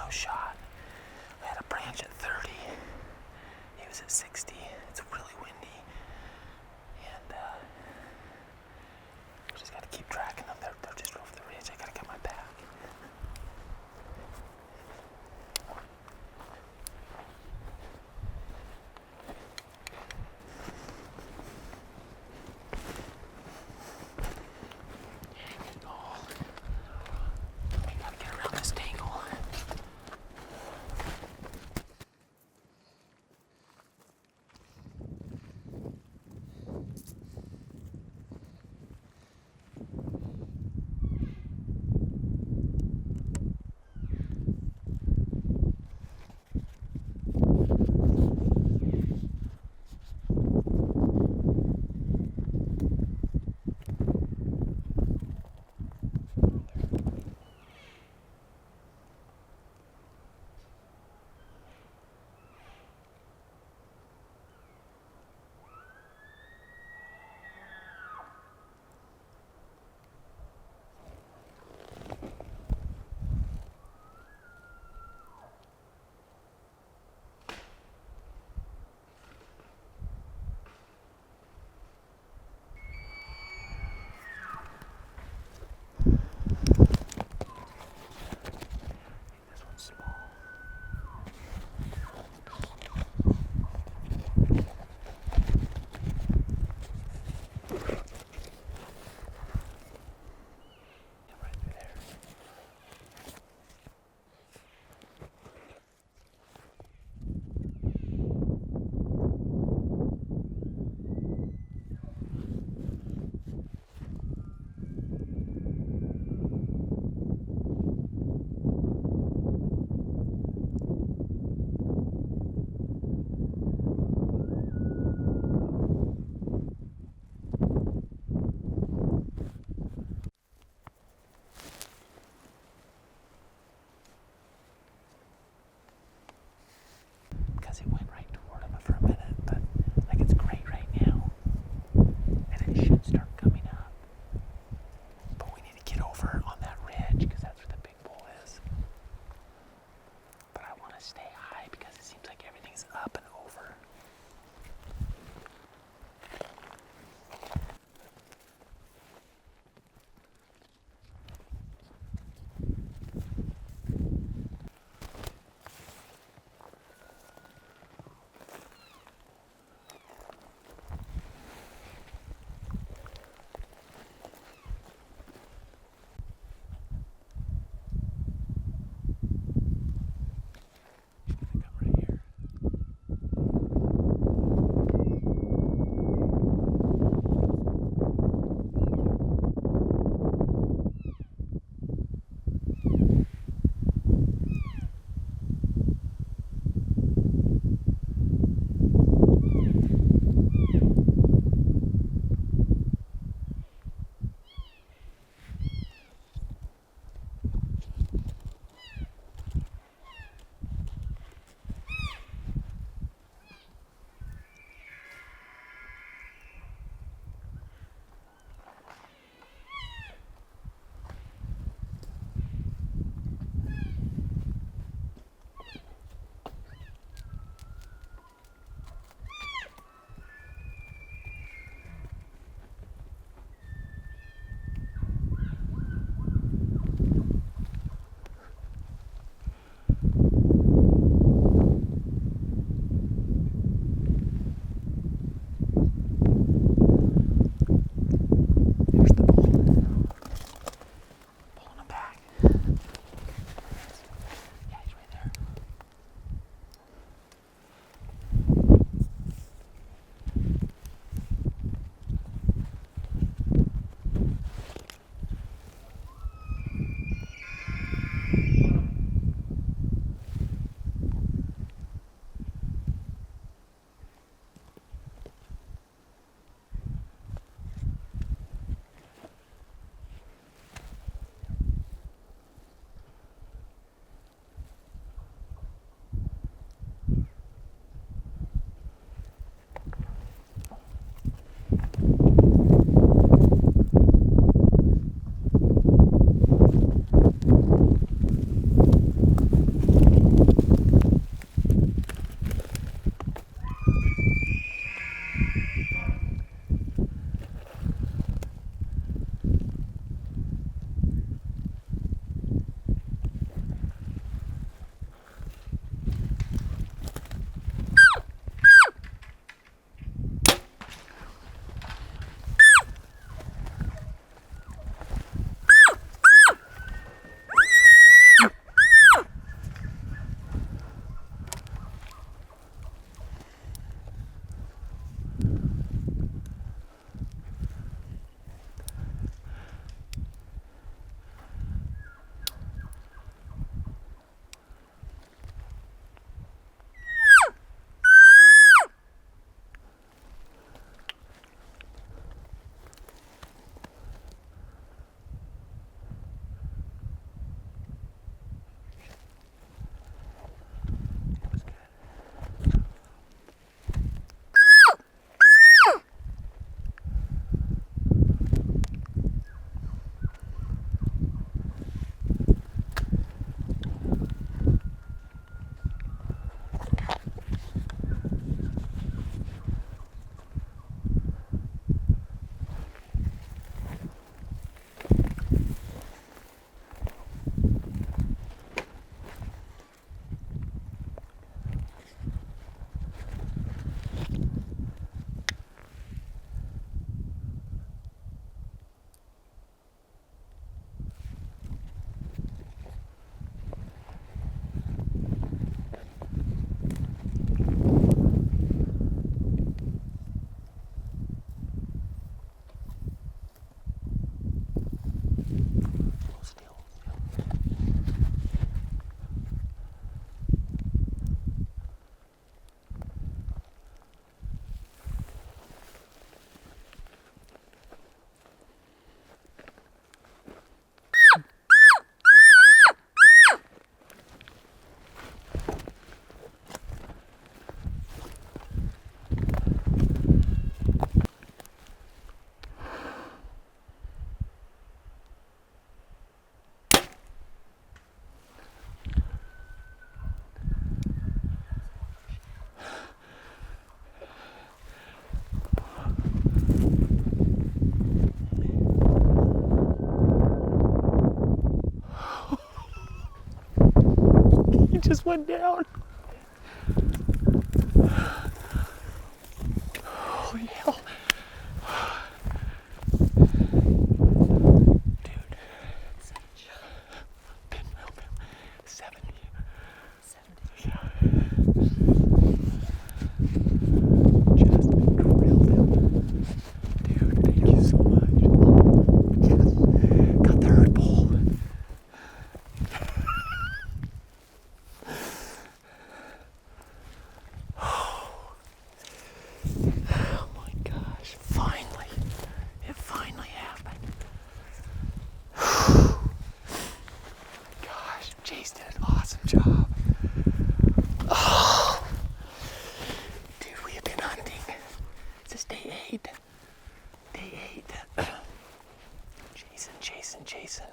no shot. I had a branch at 30. He was at 60. It's really windy. And we just gotta keep tracking them. They're just over the ridge. I gotta get my back. went down. Holy hell. Dude. 70. Yeah. Just drilled him. Dude, thank you so much. Yes. Got the herd bull. Oh my gosh. Finally. It finally happened. Gosh, Chase did an awesome job. Oh. Dude, we have been hunting. Is this day 8? Day 8. Jason.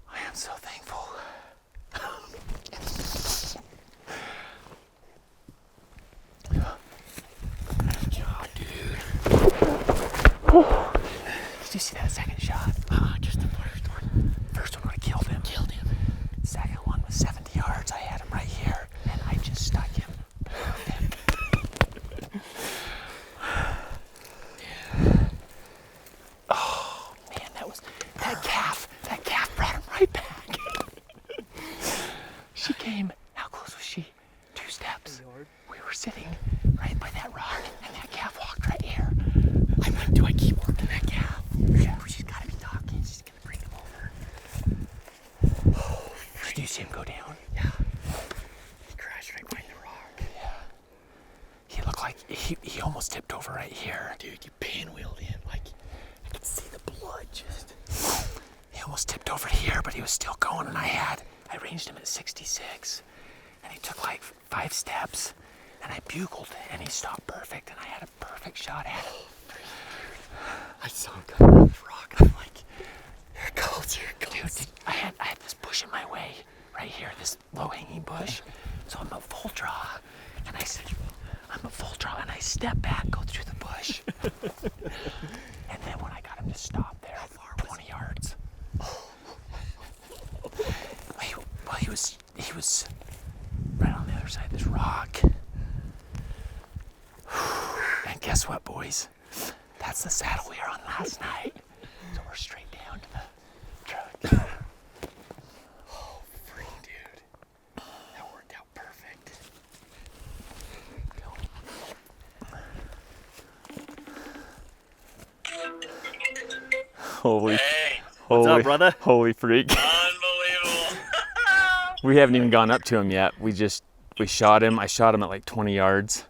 I am so thankful. Good job, dude. Did you see that second shot? Just the first one. First one would have killed him. Second one was 70 yards. I had him right here, and I just stuck him. Oh man, that calf brought him right back. She came. How close was she? 2 steps. We were sitting right by that rock, and that calf walked right here. I went, do I keep working that calf? Yeah. She's got to be talking. She's gonna bring him over. Oh, did you see him go down? Yeah. He crashed right behind the rock. Yeah. He looked like he almost tipped over right here. Dude, you pinwheeled in. Like, I could see the blood just. He almost tipped over here, but he was still going, and I ranged him at 66, and he took like 5 steps, and I bugled, and he stopped perfect, and I had a perfect shot at him. I saw him come around the rock, and I'm like, here it goes. Dude, I had this bush in my way, right here, this low-hanging bush, so I'm a full draw, and I said, and I step back, go through the bush, and then when I got him to stop there, 20 yards. Well, he was right on the other side of this rock. And guess what, boys? That's the saddle we were on last night. So we're straight down to the truck. Oh, freak, dude. That worked out perfect. Holy, hey, what's up, brother? Holy freak. Unbelievable. We haven't even gone up to him yet. We shot him. I shot him at like 20 yards.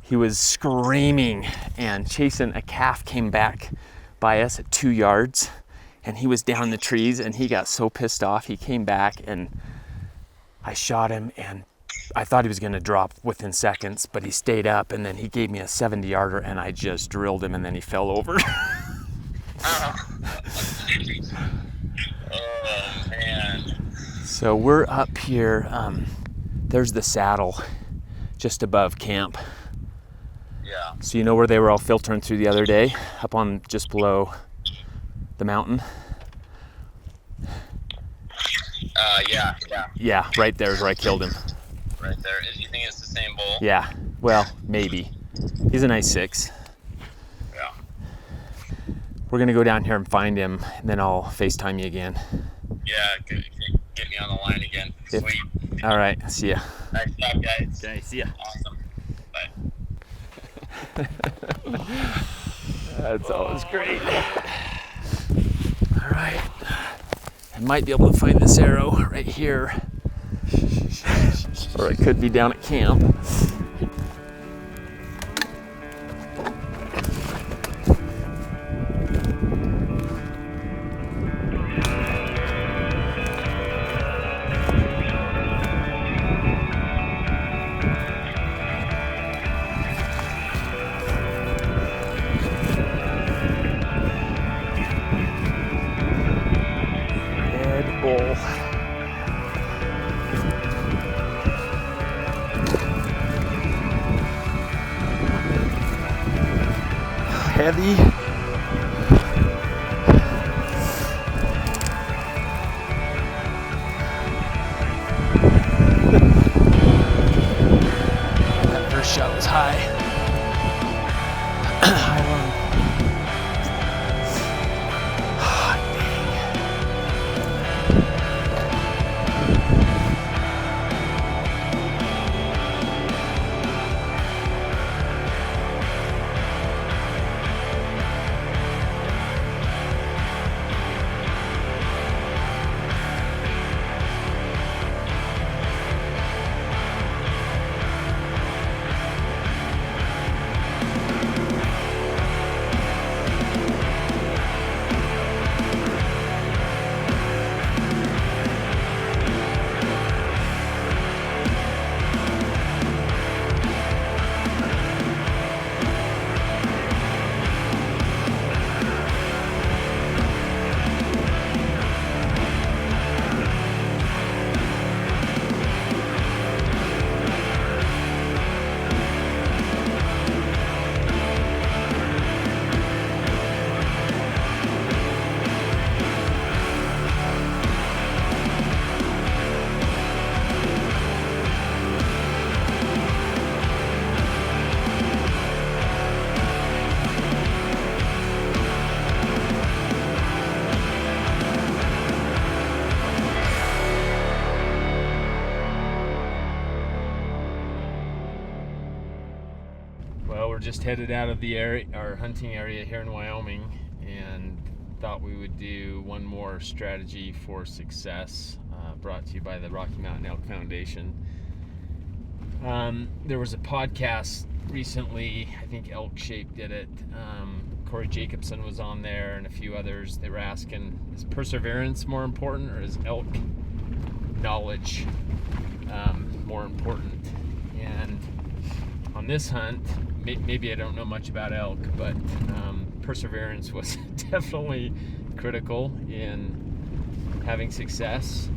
He was screaming and chasing. A calf came back by us at 2 yards, and he was down in the trees, and he got so pissed off. He came back, and I shot him, and I thought he was going to drop within seconds, but he stayed up, and then he gave me a 70-yarder, and I just drilled him, and then he fell over. Oh, man. So we're up here. There's the saddle just above camp. Yeah. So you know where they were all filtering through the other day? Up on just below the mountain? Yeah. Yeah, right there is where I killed him. Right there. You think it's the same bull? Yeah, well, maybe. He's a nice 6. Yeah. We're gonna go down here and find him, and then I'll FaceTime you again. Yeah, get me on the line again. Yep. Sweet. All right, see ya. Nice job, guys. Okay, see ya. Awesome. Bye. That's always great. All right. I might be able to find this arrow right here. Or it could be down at camp. Heavy. Well, we're just headed out of the area, our hunting area here in Wyoming, and thought we would do one more strategy for success, brought to you by the Rocky Mountain Elk Foundation. There was a podcast recently, I think Elk Shape did it. Corey Jacobson was on there and a few others. They were asking, is perseverance more important or is elk knowledge more important? And on this hunt, maybe I don't know much about elk, but perseverance was definitely critical in having success.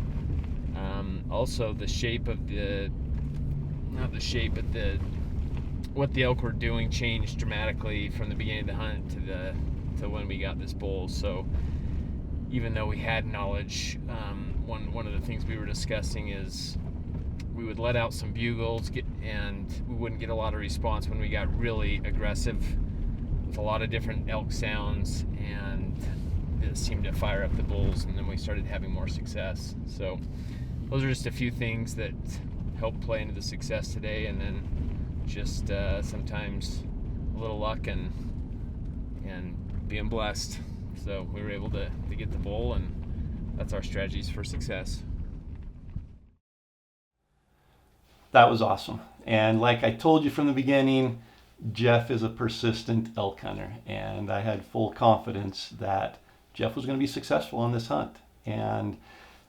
Also, the shape of what the elk were doing changed dramatically from the beginning of the hunt to when we got this bull. So even though we had knowledge, one of the things we were discussing is we would let out some bugles and we wouldn't get a lot of response when we got really aggressive with a lot of different elk sounds, and it seemed to fire up the bulls, and then we started having more success. So those are just a few things that help play into the success today, and then just sometimes a little luck and being blessed. So we were able to get the bull, and that's our strategies for success. That was awesome. And like I told you from the beginning, Jeff is a persistent elk hunter, and I had full confidence that Jeff was going to be successful on this hunt. And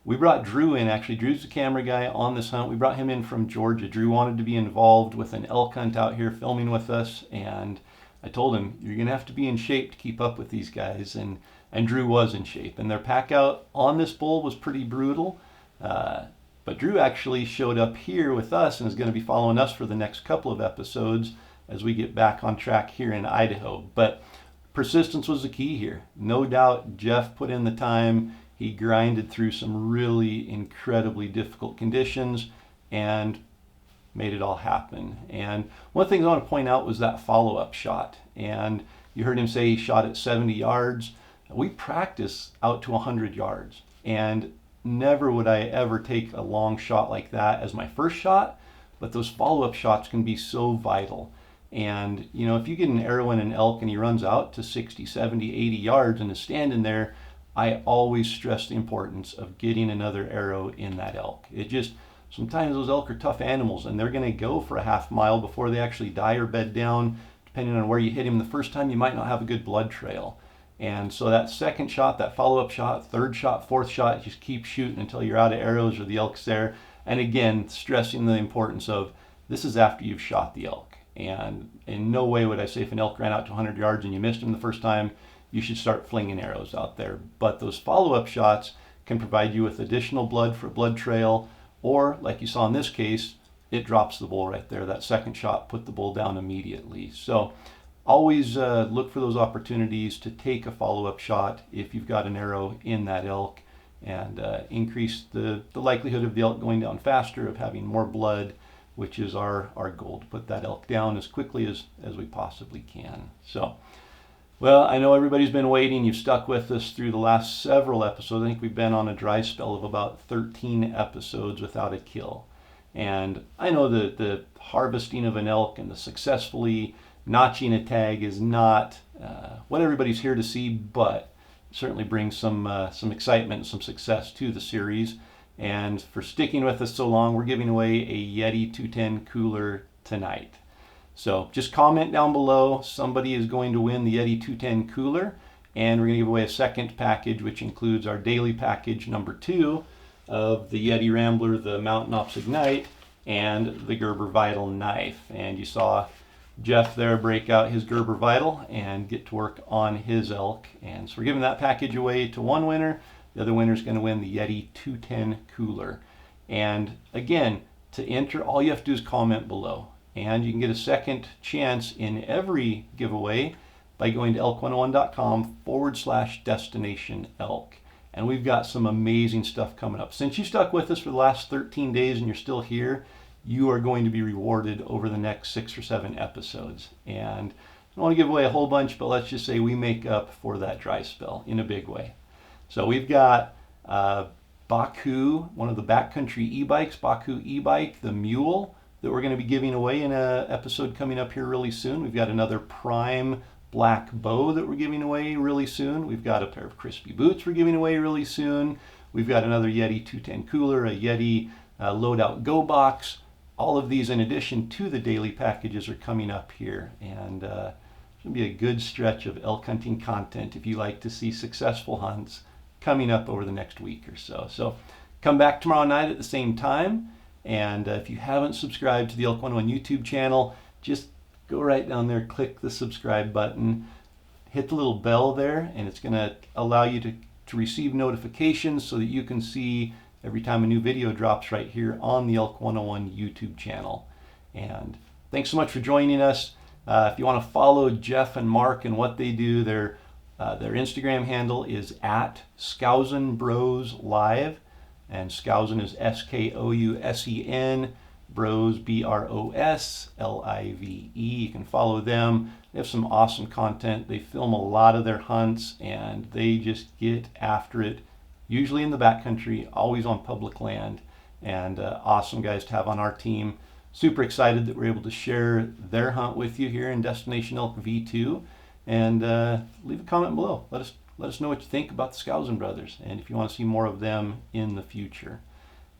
we brought Drew in. Actually, Drew's the camera guy on this hunt. We brought him in from Georgia. Drew wanted to be involved with an elk hunt out here, filming with us, and I told him, you're going to have to be in shape to keep up with these guys, and Drew was in shape. And their pack out on this bull was pretty brutal, but Drew actually showed up here with us and is going to be following us for the next couple of episodes as we get back on track here in Idaho. But persistence was the key here. No doubt Jeff put in the time. He grinded through some really incredibly difficult conditions and made it all happen. And one of the things I want to point out was that follow-up shot. And you heard him say he shot at 70 yards. We practice out to 100 yards. And never would I ever take a long shot like that as my first shot, but those follow-up shots can be so vital. And, you know, if you get an arrow in an elk and he runs out to 60, 70, 80 yards and is standing there, I always stress the importance of getting another arrow in that elk. Sometimes those elk are tough animals, and they're going to go for a half mile before they actually die or bed down. Depending on where you hit him the first time, you might not have a good blood trail. And so that second shot, that follow-up shot, third shot, fourth shot, just keep shooting until you're out of arrows or the elk's there. And again, stressing the importance of this is after you've shot the elk. And in no way would I say if an elk ran out to 100 yards and you missed him the first time, you should start flinging arrows out there. But those follow-up shots can provide you with additional blood for a blood trail, or like you saw in this case, it drops the bull right there. That second shot put the bull down immediately. So always look for those opportunities to take a follow-up shot if you've got an arrow in that elk, and increase the likelihood of the elk going down faster, of having more blood, which is our goal, to put that elk down as quickly as we possibly can. So, well, I know everybody's been waiting. You've stuck with us through the last several episodes. I think we've been on a dry spell of about 13 episodes without a kill. And I know that the harvesting of an elk and the successfully notching a tag is not what everybody's here to see, but certainly brings some excitement and some success to the series. And for sticking with us so long, we're giving away a YETI 210 cooler tonight. So just comment down below. Somebody is going to win the YETI 210 cooler, and we're going to give away a second package, which includes our daily package number 2 of the YETI Rambler, the MTN OPS Ignite, and the Gerber Vital knife. And you saw Jeff there break out his Gerber Vital and get to work on his elk. And so we're giving that package away to one winner. The other winner is going to win the YETI 210 cooler. And again, to enter, all you have to do is comment below. And you can get a second chance in every giveaway by going to elk101.com/Destination Elk. And we've got some amazing stuff coming up. Since you stuck with us for the last 13 days and you're still here, you are going to be rewarded over the next 6 or 7 episodes. And I don't want to give away a whole bunch, but let's just say we make up for that dry spell in a big way. So we've got Baku, one of the backcountry e-bikes, Baku e-bike, the Mule, that we're going to be giving away in an episode coming up here really soon. We've got another prime black bow that we're giving away really soon. We've got a pair of crispy boots we're giving away really soon. We've got another YETI 210 cooler, a YETI loadout go box. All of these in addition to the daily packages are coming up here, and it's going to be a good stretch of elk hunting content if you like to see successful hunts coming up over the next week or so. So come back tomorrow night at the same time, and if you haven't subscribed to the Elk101 YouTube channel, just go right down there, click the subscribe button, hit the little bell there, and it's going to allow you to receive notifications so that you can see every time a new video drops right here on the Elk101 YouTube channel. And thanks so much for joining us. If you want to follow Jeff and Mark and what they do, their Instagram handle is at Skousen Bros Live, and Skousen is Skousen, Bros BROSLIVE. You can follow them. They have some awesome content. They film a lot of their hunts, and they just get after it, usually in the backcountry, always on public land, and awesome guys to have on our team. Super excited that we're able to share their hunt with you here in Destination Elk V2, and leave a comment below. Let us know what you think about the Skousen brothers, and if you want to see more of them in the future.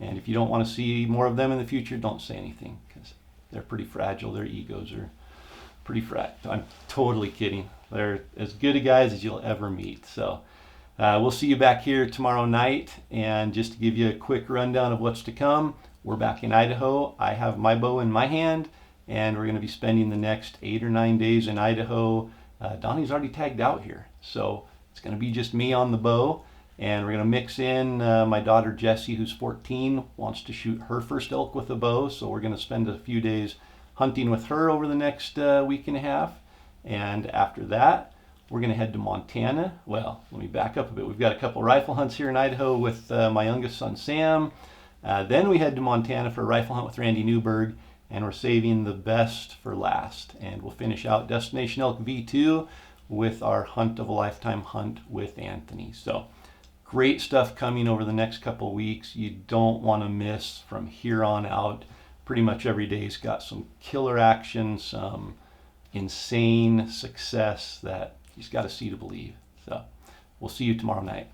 And if you don't want to see more of them in the future, don't say anything, because they're pretty fragile. Their egos are pretty fragile. I'm totally kidding. They're as good a guys as you'll ever meet. So we'll see you back here tomorrow night. And just to give you a quick rundown of what's to come, we're back in Idaho. I have my bow in my hand, and we're going to be spending the next 8 or 9 days in Idaho. Donnie's already tagged out here, so it's going to be just me on the bow. And we're going to mix in my daughter Jessie, who's 14, wants to shoot her first elk with a bow. So we're going to spend a few days hunting with her over the next week and a half. And after that, we're going to head to Montana. Well, let me back up a bit. We've got a couple rifle hunts here in Idaho with my youngest son, Sam. Then we head to Montana for a rifle hunt with Randy Newberg. And we're saving the best for last. And we'll finish out Destination Elk V2 with our hunt of a lifetime hunt with Anthony. So great stuff coming over the next couple weeks. You don't want to miss from here on out. Pretty much every day's got some killer action, some insane success that you just got to see to believe. So we'll see you tomorrow night.